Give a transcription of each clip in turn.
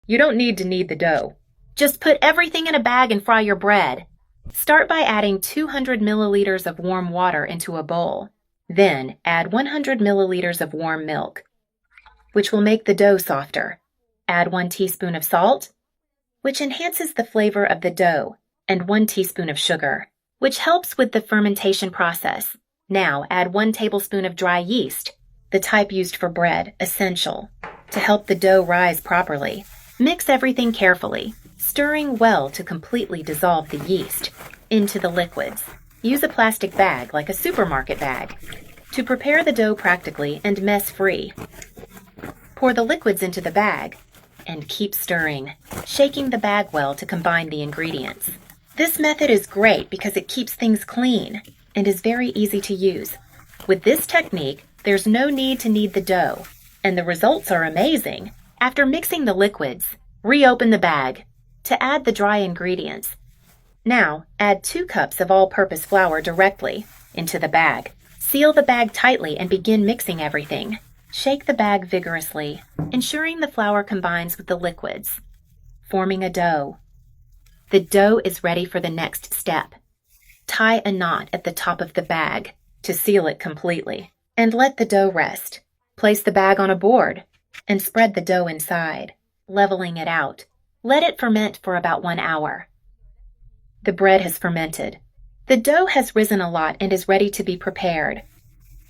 You don't need to knead the dough. Just put everything in a bag and fry your bread. Start by adding 200 milliliters of warm water into a bowl. Then add 100 milliliters of warm milk, which will make the dough softer. Add 1 teaspoon of salt, which enhances the flavor of the dough, and 1 teaspoon of sugar, which helps with the fermentation process. Now add 1 tablespoon of dry yeast, the type used for bread, essential, to help the dough rise properly. Mix everything carefully, stirring well to completely dissolve the yeast into the liquids. Use a plastic bag like a supermarket bag to prepare the dough practically and mess-free. Pour the liquids into the bag and keep stirring, shaking the bag well to combine the ingredients. This method is great because it keeps things clean and is very easy to use. With this technique, there's no need to knead the dough, and the results are amazing. After mixing the liquids, reopen the bag to add the dry ingredients. Now, add 2 cups of all-purpose flour directly into the bag. Seal the bag tightly and begin mixing everything. Shake the bag vigorously, ensuring the flour combines with the liquids, forming a dough. The dough is ready for the next step. Tie a knot at the top of the bag to seal it completely, and let the dough rest. Place the bag on a board and spread the dough inside, leveling it out. Let it ferment for about 1 hour. The bread has fermented. The dough has risen a lot and is ready to be prepared.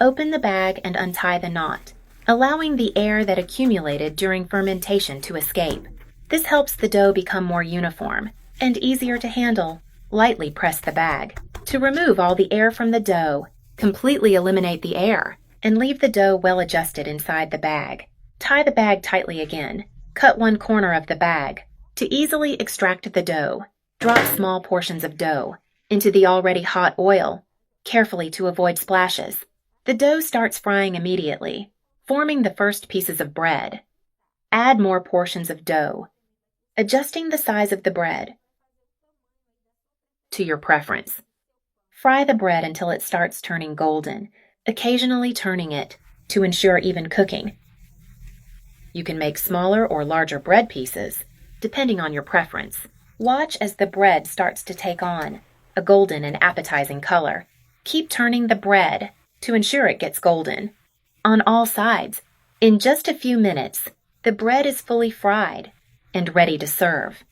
Open the bag and untie the knot, allowing the air that accumulated during fermentation to escape. This helps the dough become more uniform and easier to handle. Lightly press the bag to remove all the air from the dough. Completely eliminate the air and leave the dough well adjusted inside the bag. Tie the bag tightly again. Cut 1 corner of the bag to easily extract the dough. Drop small portions of dough into the already hot oil, carefully to avoid splashes. The dough starts frying immediately, forming the first pieces of bread. Add more portions of dough, adjusting the size of the bread to your preference. Fry the bread until it starts turning golden, occasionally turning it to ensure even cooking. You can make smaller or larger bread pieces, depending on your preference. Watch as the bread starts to take on a golden and appetizing color. Keep turning the bread to ensure it gets golden on all sides. In just a few minutes, the bread is fully fried and ready to serve.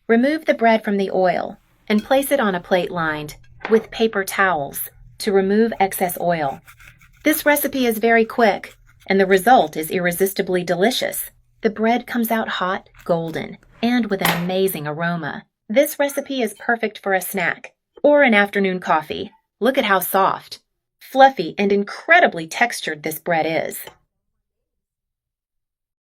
Remove the bread from the oil and place it on a plate lined with paper towels to remove excess oil. This recipe is very quick, and the result is irresistibly delicious. The bread comes out hot, golden, and with an amazing aroma. This recipe is perfect for a snack or an afternoon coffee. Look at how soft, fluffy, and incredibly textured this bread is.